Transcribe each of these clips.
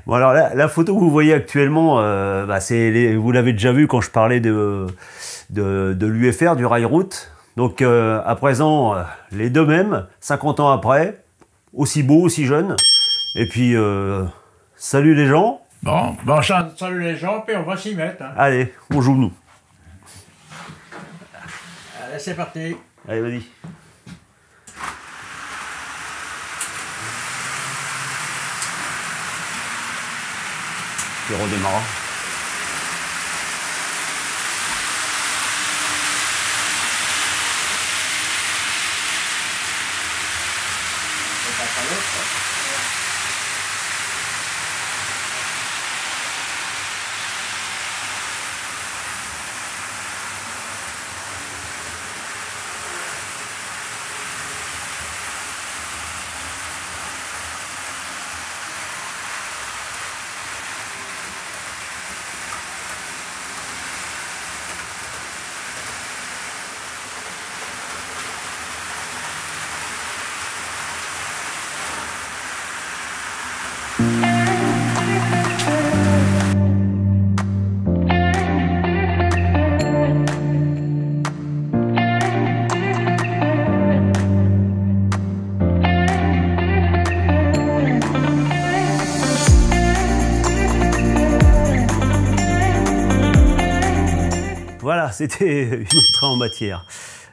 Bon alors la photo que vous voyez actuellement, vous l'avez déjà vu quand je parlais de l'UFR, du Rail-Route. Donc à présent, les deux mêmes, 50 ans après, aussi beau, aussi jeune. Et puis, salut les gens. Bon, salut les gens, puis on va s'y mettre. Hein. Allez, on joue nous. Allez, c'est parti. Allez, vas-y. Tu redémarres. Voilà, c'était une entrée en matière.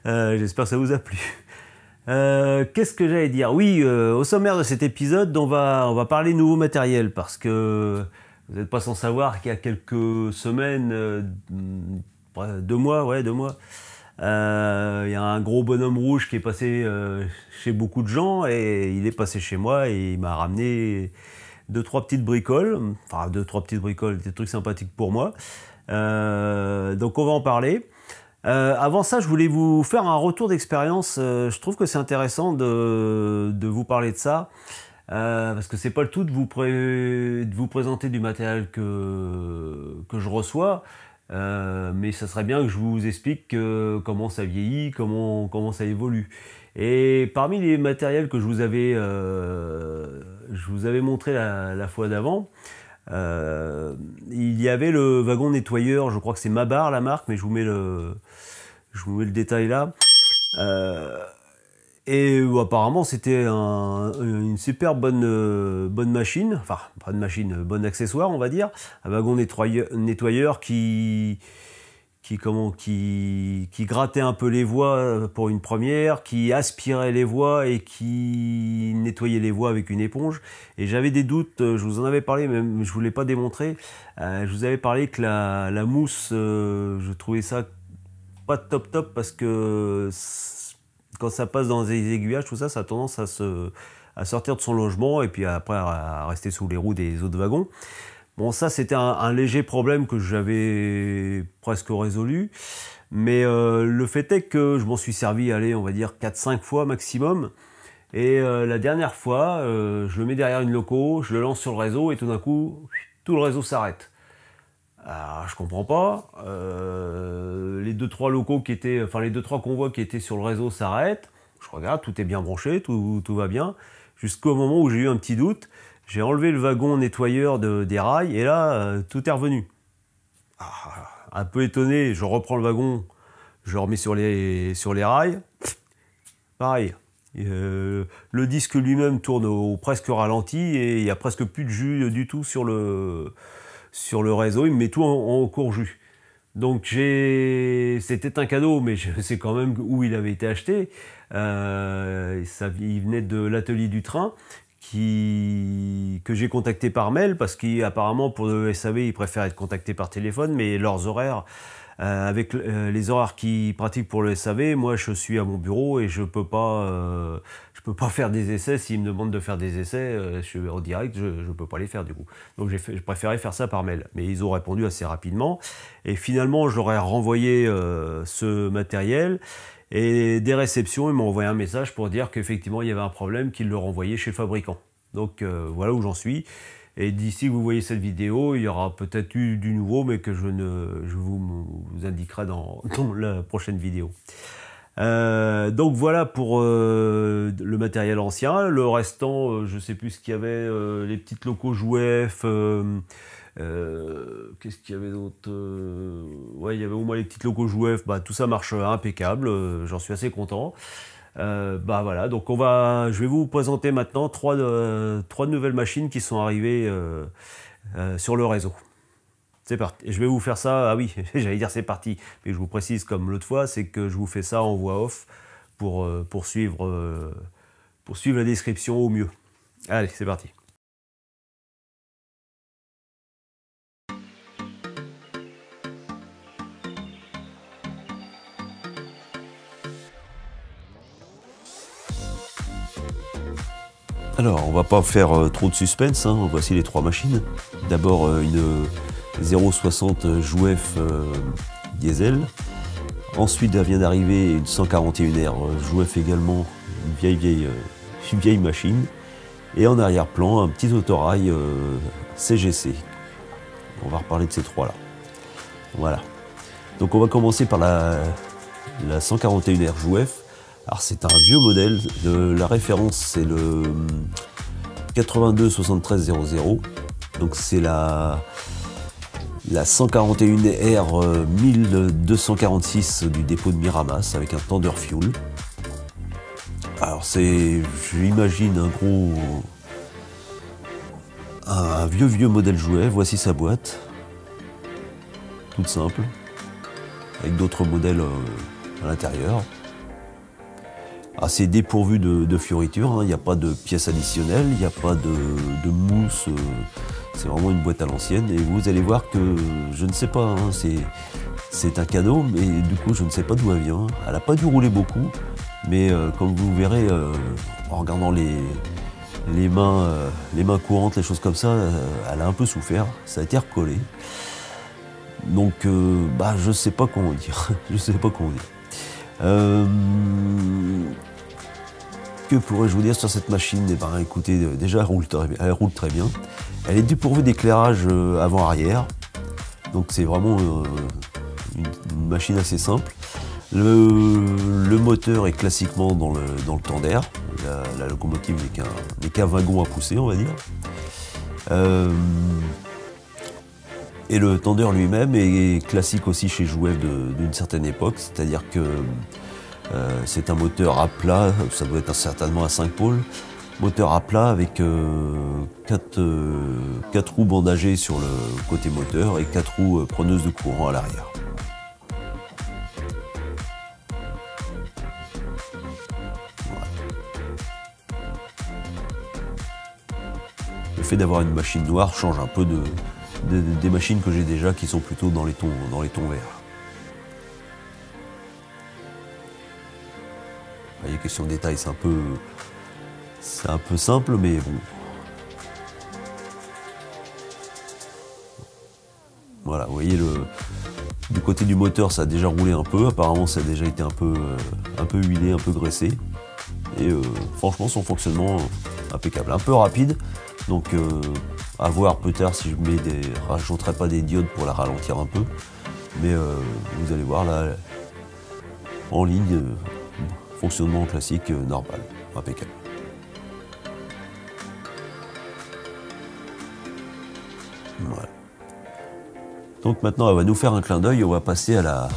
J'espère que ça vous a plu. Qu'est-ce que j'allais dire? Oui, au sommaire de cet épisode, on va parler nouveau matériel parce que vous n'êtes pas sans savoir qu'il y a quelques semaines, 2 mois, ouais, 2 mois, il y a un gros bonhomme rouge qui est passé chez beaucoup de gens et il est passé chez moi et il m'a ramené 2-3 petites bricoles, enfin 2-3 petites bricoles, des trucs sympathiques pour moi. Donc on va en parler. Avant ça, je voulais vous faire un retour d'expérience. Je trouve que c'est intéressant de vous parler de ça. Parce que c'est pas le tout de vous présenter du matériel que je reçois. Mais ça serait bien que je vous explique comment ça vieillit, comment ça évolue. Et parmi les matériels que je vous avais montré la fois d'avant, il y avait le wagon nettoyeur, je crois que c'est Mabar la marque, mais je vous mets le détail là. Et apparemment c'était une super bonne machine, enfin pas de machine, bon accessoire on va dire, un wagon nettoyeur qui grattait un peu les voies pour une première, qui aspirait les voies et qui nettoyait les voies avec une éponge. Et j'avais des doutes, je vous en avais parlé, même je ne vous l'ai pas démontré. Je vous avais parlé que la mousse, je trouvais ça pas top parce que quand ça passe dans les aiguillages, tout ça, ça a tendance à sortir de son logement et puis après à rester sous les roues des autres wagons. Bon, ça, c'était un léger problème que j'avais presque résolu. Mais le fait est que je m'en suis servi, allez, on va dire 4-5 fois maximum. Et la dernière fois, je le mets derrière une loco, je le lance sur le réseau et tout d'un coup, tout le réseau s'arrête. Alors, je comprends pas. Les 2-3 locaux qui étaient, enfin les 2-3 convois qui étaient sur le réseau s'arrêtent. Je regarde, tout est bien branché, tout va bien. Jusqu'au moment où j'ai eu un petit doute. J'ai enlevé le wagon nettoyeur des rails et là, tout est revenu. Un peu étonné, je reprends le wagon, je le remets sur les rails. Pareil. Le disque lui-même tourne au presque ralenti et il n'y a presque plus de jus du tout sur le réseau. Il me met tout en court jus. Donc c'était un cadeau, mais je sais quand même où il avait été acheté. Il venait de l'atelier du train. Que j'ai contacté par mail parce qu'apparemment pour le SAV ils préfèrent être contactés par téléphone, mais leurs horaires avec les horaires qu'ils pratiquent pour le SAV, moi je suis à mon bureau et je peux pas faire des essais. S'ils me demandent de faire des essais, je suis au direct, je peux pas les faire du coup. Donc je préférais faire ça par mail, mais ils ont répondu assez rapidement et finalement je leur ai renvoyé ce matériel. Et des réceptions, ils m'ont envoyé un message pour dire qu'effectivement il y avait un problème, qu'ils le renvoyaient chez le fabricant. Donc voilà où j'en suis. Et d'ici que vous voyez cette vidéo, il y aura peut-être eu du nouveau, mais que je vous indiquerai dans la prochaine vidéo. Donc voilà pour le matériel ancien. Le restant, je sais plus ce qu'il y avait, les petites locaux jouets. Qu'est-ce qu'il y avait d'autre? Ouais, il y avait au moins les petites locaux jouets. Bah, tout ça marche impeccable. J'en suis assez content. Bah voilà, donc je vais vous présenter maintenant trois nouvelles machines qui sont arrivées sur le réseau. C'est parti. Je vais vous faire ça. Ah oui, j'allais dire c'est parti. Mais je vous précise comme l'autre fois, c'est que je vous fais ça en voix off pour suivre la description au mieux. Allez, c'est parti. Alors, on va pas faire trop de suspense, hein. Voici les trois machines. D'abord une 0,60 Jouef diesel. Ensuite, vient d'arriver une 141R Jouef également, une vieille machine. Et en arrière-plan, un petit autorail CGC. On va reparler de ces trois-là. Voilà. Donc on va commencer par la 141R Jouef. Alors c'est un vieux modèle, la référence c'est le 82 73 00, donc c'est la 141R 1246 du dépôt de Miramas avec un tender fuel. Alors j'imagine un vieux modèle jouet. Voici sa boîte, toute simple, avec d'autres modèles à l'intérieur. Assez dépourvu de fioritures, hein. Il n'y a pas de pièces additionnelles, il n'y a pas de mousse, c'est vraiment une boîte à l'ancienne. Et vous allez voir que, je ne sais pas, hein, c'est un cadeau, mais du coup je ne sais pas d'où elle vient. Elle n'a pas dû rouler beaucoup, mais comme vous verrez en regardant les mains courantes, les choses comme ça, elle a un peu souffert, ça a été recollé. Donc je ne sais pas comment dire, je sais pas comment dire. Que pourrais-je vous dire sur cette machine? Eh ben, écoutez, déjà elle roule très bien. Elle est dépourvue d'éclairage avant-arrière, donc c'est vraiment une machine assez simple. Le moteur est classiquement dans le tender. La locomotive n'est qu'un wagon à pousser, on va dire. Et le tender lui-même est classique aussi chez Jouef d'une certaine époque, c'est-à-dire que c'est un moteur à plat, ça doit être certainement à 5 pôles, moteur à plat avec 4 roues bandagées sur le côté moteur et 4 roues preneuses de courant à l'arrière. Voilà. Le fait d'avoir une machine noire change un peu des machines que j'ai déjà qui sont plutôt dans les tons verts. Vous voyez, question de détail, c'est un peu simple, mais bon. Voilà, vous voyez, du côté du moteur, ça a déjà roulé un peu. Apparemment, ça a déjà été un peu huilé, un peu graissé. Et franchement, son fonctionnement impeccable. Un peu rapide, donc à voir plus tard si je rajouterai pas des diodes pour la ralentir un peu. Mais vous allez voir là, en ligne, fonctionnement classique normal, impeccable. Voilà. Donc maintenant, elle va nous faire un clin d'œil. On va passer à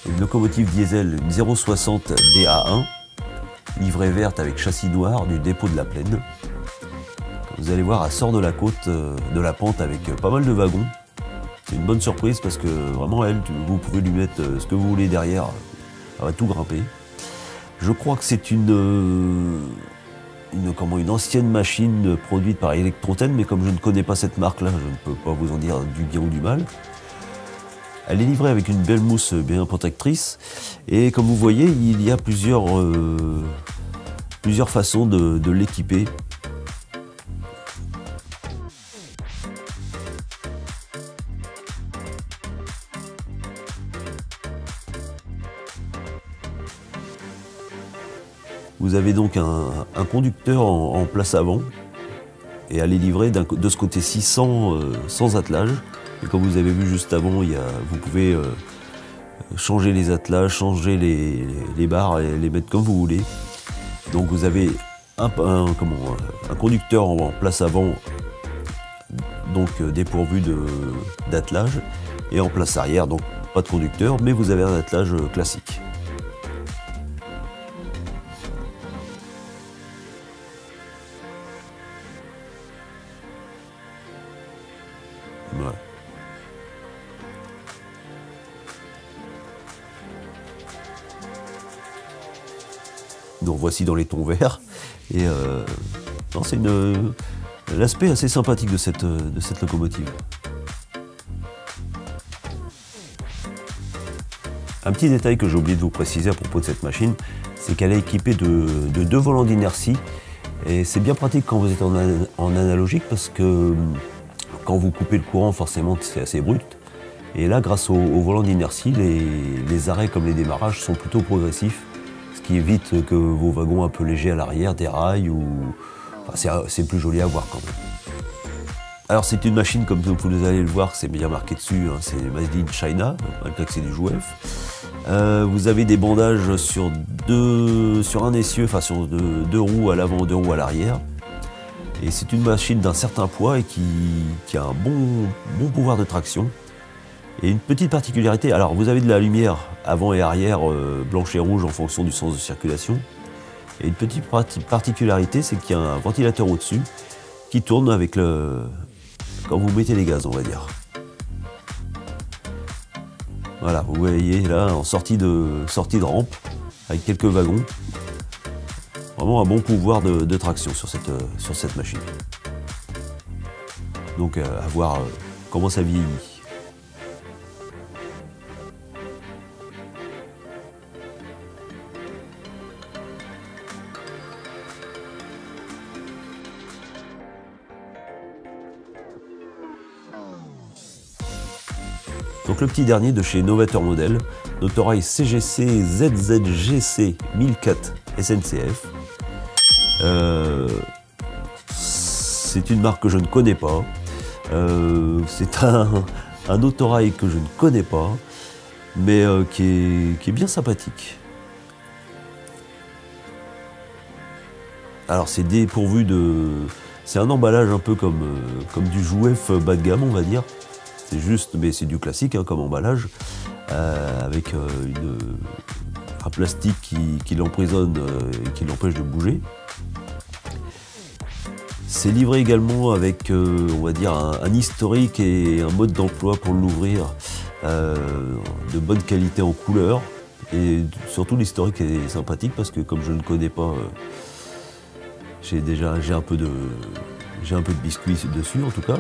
une locomotive diesel, une 060 DA1, livrée verte avec châssis noir du dépôt de la Plaine. Vous allez voir, elle sort de la côte, de la pente avec pas mal de wagons. C'est une bonne surprise parce que vraiment, vous pouvez lui mettre ce que vous voulez derrière, elle va tout grimper. Je crois que c'est une ancienne machine produite par Electroten, mais comme je ne connais pas cette marque-là, je ne peux pas vous en dire du bien ou du mal. Elle est livrée avec une belle mousse bien protectrice, et comme vous voyez, il y a plusieurs façons de l'équiper. Vous avez donc un conducteur en place avant, et elle est livrée de ce côté-ci sans attelage. Et comme vous avez vu juste avant, vous pouvez changer les attelages, changer les barres et les mettre comme vous voulez. Donc vous avez un conducteur en place avant, donc dépourvu d'attelage, et en place arrière, donc pas de conducteur, mais vous avez un attelage classique. Voilà. Donc voici dans les tons verts. Et c'est l'aspect assez sympathique de cette locomotive. Un petit détail que j'ai oublié de vous préciser à propos de cette machine, c'est qu'elle est équipée de 2 volants d'inertie. Et c'est bien pratique quand vous êtes en analogique, parce que quand vous coupez le courant, forcément c'est assez brut. Et là, grâce au volant d'inertie, les arrêts comme les démarrages sont plutôt progressifs, ce qui évite que vos wagons un peu légers à l'arrière déraillent, ou enfin, c'est plus joli à voir quand même. Alors c'est une machine, comme vous allez le voir, c'est bien marqué dessus, hein, c'est Made in China, malgré que c'est du Jouef. Vous avez des bandages sur un essieu, enfin sur deux roues à l'avant, 2 roues à l'arrière. Et c'est une machine d'un certain poids et qui a un bon pouvoir de traction. Et une petite particularité, alors vous avez de la lumière avant et arrière, blanche et rouge en fonction du sens de circulation. Et une petite particularité, c'est qu'il y a un ventilateur au-dessus qui tourne avec quand vous mettez les gaz, on va dire. Voilà, vous voyez là en sortie de rampe, avec quelques wagons. Vraiment un bon pouvoir de traction sur cette machine. Donc à voir comment ça vieillit. Donc le petit dernier de chez Novateur Model, Autorail CGC ZZGC 1004 SNCF. C'est une marque que je ne connais pas. C'est un autorail que je ne connais pas, mais qui est bien sympathique. Alors c'est dépourvu de... C'est un emballage un peu comme du Jouef bas de gamme, on va dire. C'est juste, mais c'est du classique hein, comme emballage, avec un plastique qui l'emprisonne et qui l'empêche de bouger. C'est livré également avec, on va dire, un historique et un mode d'emploi pour l'ouvrir de bonne qualité en couleur. Et surtout l'historique est sympathique parce que comme je ne connais pas, j'ai un peu de biscuit dessus en tout cas.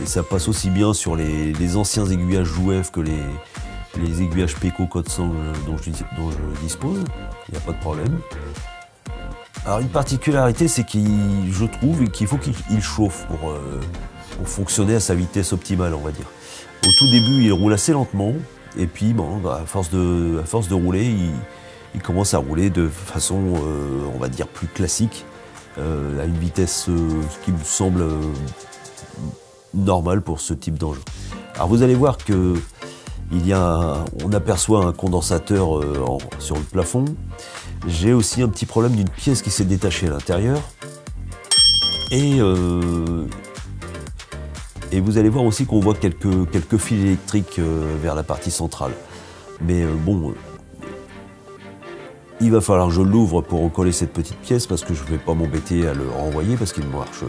Et ça passe aussi bien sur les anciens aiguillages Jouef que les aiguillages Peco Code 100 dont je dispose. Il n'y a pas de problème. Alors une particularité, c'est je trouve qu'il faut qu'il chauffe pour fonctionner à sa vitesse optimale, on va dire. Au tout début, il roule assez lentement, et puis bon, à force de rouler, il commence à rouler de façon, on va dire, plus classique, à une vitesse qui me semble normale pour ce type d'engin. Alors vous allez voir que on aperçoit un condensateur sur le plafond. J'ai aussi un petit problème d'une pièce qui s'est détachée à l'intérieur. Et vous allez voir aussi qu'on voit quelques fils électriques vers la partie centrale. Mais bon, il va falloir que je l'ouvre pour recoller cette petite pièce parce que je ne vais pas m'embêter à le renvoyer parce qu'il marche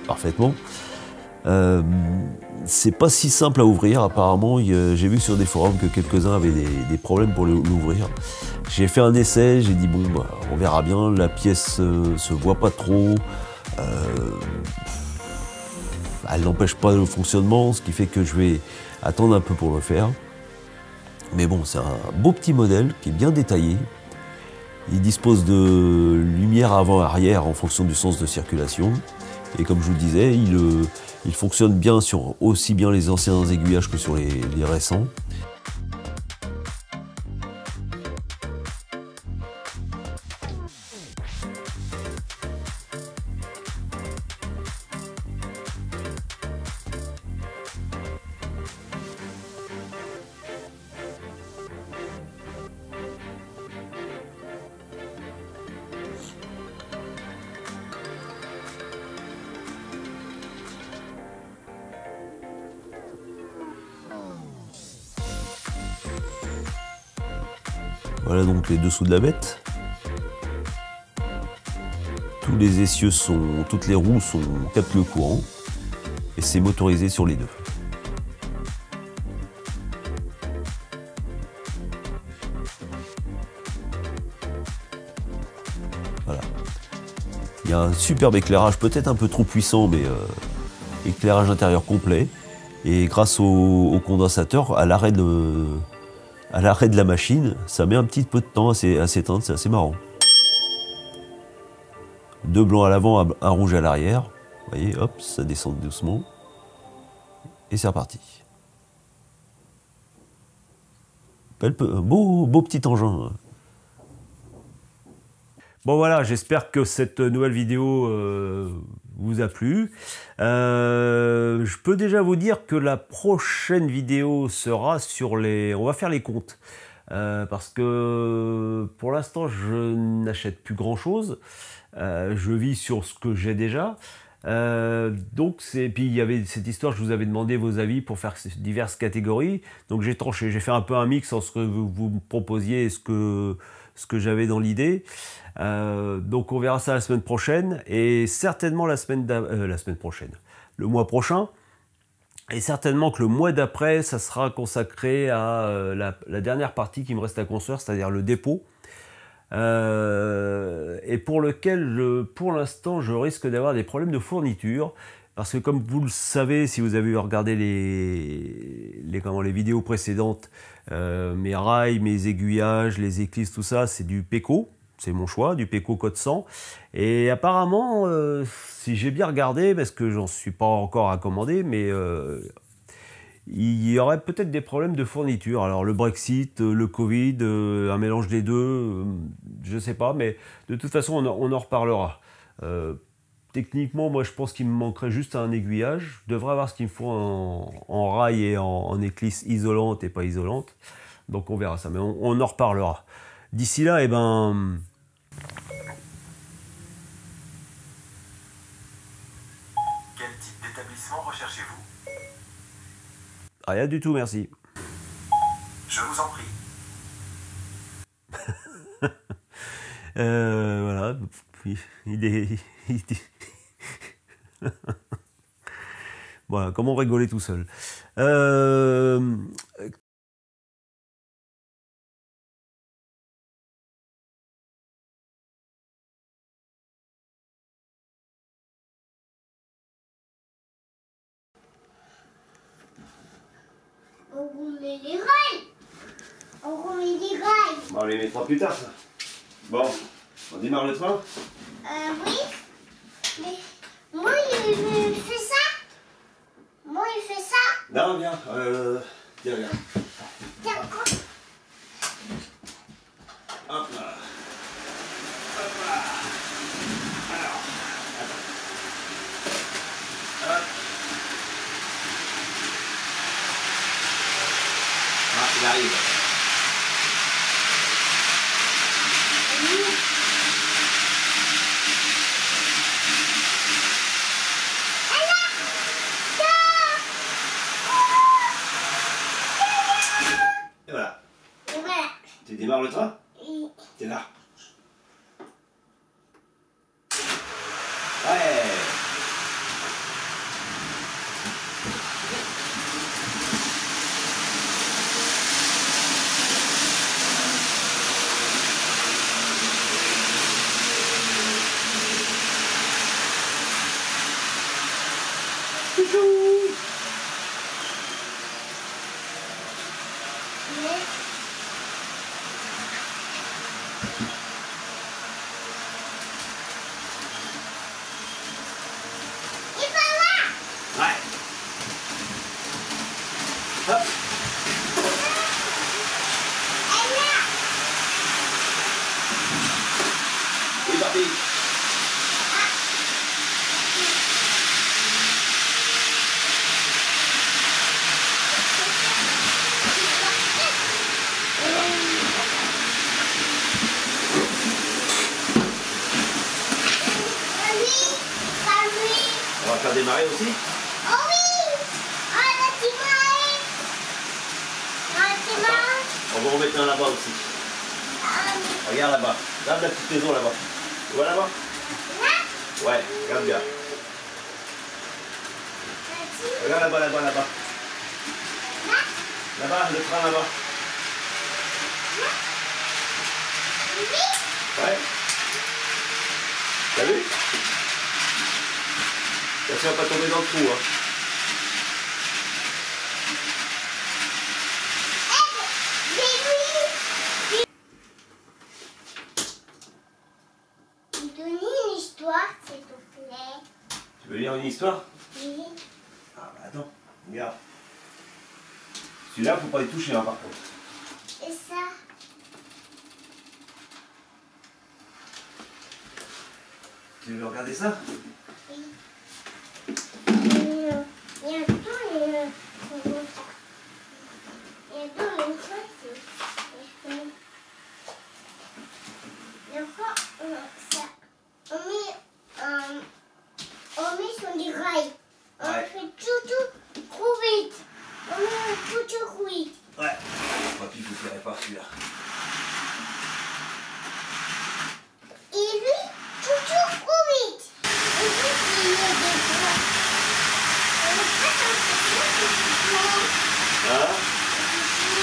parfaitement. C'est pas si simple à ouvrir apparemment. J'ai vu sur des forums que quelques-uns avaient des problèmes pour l'ouvrir. J'ai fait un essai, j'ai dit bon bah, on verra bien, la pièce se voit pas trop, elle n'empêche pas le fonctionnement, ce qui fait que je vais attendre un peu pour le faire. Mais bon, c'est un beau petit modèle qui est bien détaillé. Il dispose de lumière avant-arrière en fonction du sens de circulation. Et comme je vous le disais, il fonctionne bien sur aussi bien les anciens aiguillages que sur les récents. Voilà donc les dessous de la bête. Tous les essieux sont, toutes les roues sont captent le courant et c'est motorisé sur les deux. Voilà. Il y a un superbe éclairage, peut-être un peu trop puissant, mais éclairage intérieur complet. Et grâce au condensateur, à l'arrêt de la machine, ça met un petit peu de temps à s'éteindre, c'est assez marrant. Deux blancs à l'avant, un rouge à l'arrière. Vous voyez, hop, ça descend doucement. Et c'est reparti. Beau petit engin. Bon voilà, j'espère que cette nouvelle vidéo vous a plu. Je peux déjà vous dire que la prochaine vidéo sera sur les... On va faire les comptes. Parce que pour l'instant, je n'achète plus grand chose. Je vis sur ce que j'ai déjà. Donc puis il y avait cette histoire, je vous avais demandé vos avis pour faire diverses catégories. Donc j'ai tranché, j'ai fait un peu un mix entre ce que vous me proposiez et ce que j'avais dans l'idée. Donc on verra ça la semaine prochaine et certainement la semaine prochaine, le mois prochain. Et certainement que le mois d'après, ça sera consacré à la dernière partie qui me reste à construire, c'est-à-dire le dépôt. Et pour lequel, pour l'instant, je risque d'avoir des problèmes de fourniture. Parce que comme vous le savez, si vous avez regardé les vidéos précédentes, mes rails, mes aiguillages, les éclisses, tout ça, c'est du Peco. C'est mon choix, du Peco code 100. Et apparemment, si j'ai bien regardé, parce que j'en suis pas encore à commander, mais il y aurait peut-être des problèmes de fourniture. Alors le Brexit, le Covid, un mélange des deux, je sais pas, mais de toute façon, on en reparlera. Techniquement, moi je pense qu'il me manquerait juste un aiguillage. Je devrais avoir ce qu'il me faut en rail et en éclisse isolante et pas isolante. Donc on verra ça, mais on en reparlera. D'ici là, eh ben... Quel type d'établissement recherchez-vous? Rien du tout, merci. Je vous en prie. Voilà. Voilà, comment rigoler tout seul. On remet les rails. On remet les rails. Bon, on les mettra plus tard, ça. Bon, on démarre le train? Oui. Mais moi, il fait ça. Moi, il fait ça. Non, viens. Tiens, regarde. Tiens, quoi? Hop là. Hop là. Alors, attends. Hop. Ah, il arrive. Et voilà. Et voilà. Tu démarres le train? Et- T'es là. Ouais. Et voilà. Ouais. Hop. Et là. C'est parti. On va faire démarrer aussi. Oh oui. Ah, la timaille. La timaille. On va en mettre un là-bas aussi. Ah Regarde là-bas. Regarde la petite maison là-bas. Tu vois là-bas? Ouais, regarde bien. Regarde là-bas, là-bas, là-bas. Là-bas, le train là-bas. Ouais. T'as vu? Attention à pas tomber dans le trou, hein. Tu veux lire une histoire? Oui. Ah bah attends, regarde. Celui-là, faut pas y toucher hein, par contre. Et ça? Tu veux regarder ça? Oui. Il y a tout, il y a deux, une chose, on met sur les rails. On fait tout trop vite. On met tout trop vite. Ouais. Papy, vous ne verrez pas celui-là. Et lui, tout trop vite. Et puis, il y a des bras. On est pas comme ça. Hein?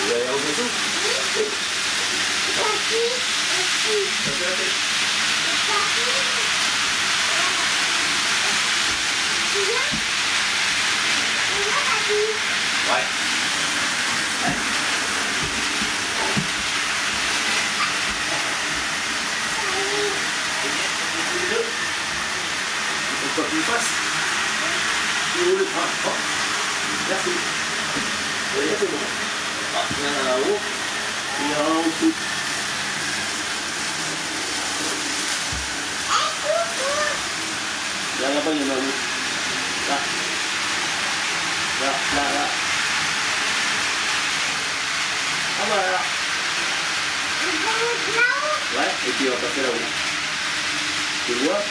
Vous allez au bateau? Oui. Papy, aussi. Ça fait la tête. Papy. Tu viens? Tu viens, papy? Ouais. Faut pas qu'il passe. Tu veux le train? Oh. Merci. Oui, c'est bon. Ah, il y en a là-haut. Il y en a un en dessous. Là, là-bas, il y en a un autre. Là. Là, là, là. Ah bah là. Ouais, et puis on va passer là-haut. Tu vois?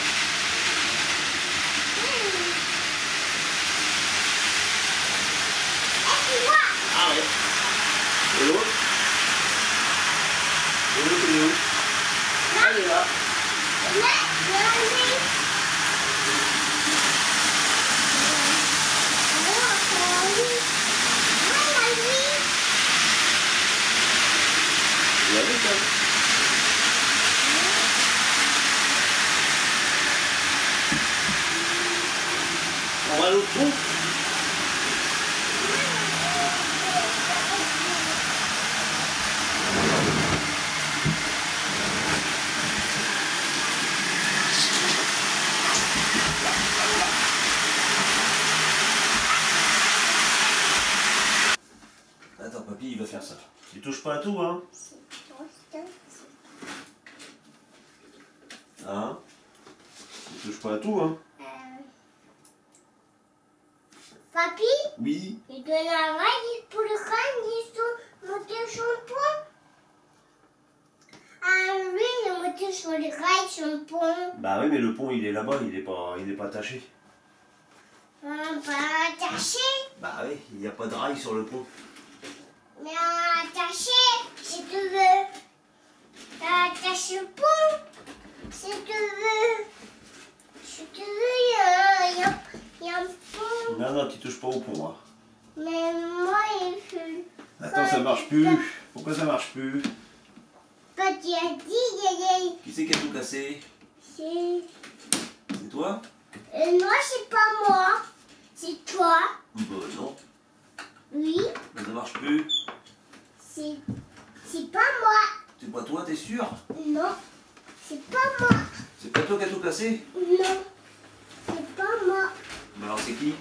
Ah ouais. Et l'autre? Et l'autre, il est où? Elle est là. Il y a vu ça? On va à l'autre trou? Attends, papy, il va faire ça. Tu touches pas à tout, hein? Hein? Tu touches pas à tout, hein? Papy, Oui. il donne un rail pour le crâne, il se monter sur le pont. Ah, lui, il est monté sur les rails sur le pont. Bah oui, mais le pont, il est là-bas, il est pas attaché. Pas attaché. Bah oui, il n'y a pas de rail sur le pont. Mais attaché, si tu veux. Attaché le pont, si tu veux. Si tu veux, il y a un pont. Non, non, tu touches pas au pont, hein. Mais moi, il fait... Attends, ça marche plus. Pourquoi ça marche plus? Quand il a dit, Qui c'est qui a tout cassé? C'est toi? non, c'est pas moi. C'est toi. Bah non. Oui. Mais ça marche plus. C'est pas moi. C'est pas toi, t'es sûr? Non. C'est pas moi. C'est pas toi qui a tout cassé? Non. C'est pas moi. Bah alors c'est qui?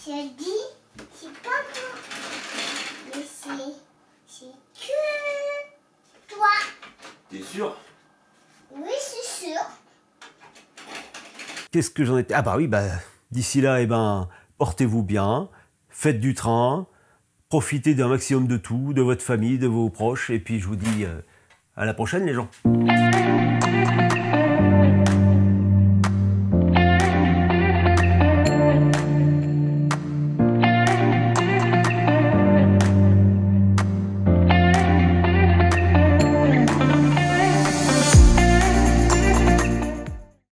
J'ai dit, c'est pas moi. Mais c'est que toi. T'es sûr? Oui, c'est sûr. Qu'est-ce que j'en étais? Ah bah oui, bah d'ici là, eh ben, portez-vous bien, faites du train, profitez d'un maximum de tout, de votre famille, de vos proches, et puis je vous dis à la prochaine les gens.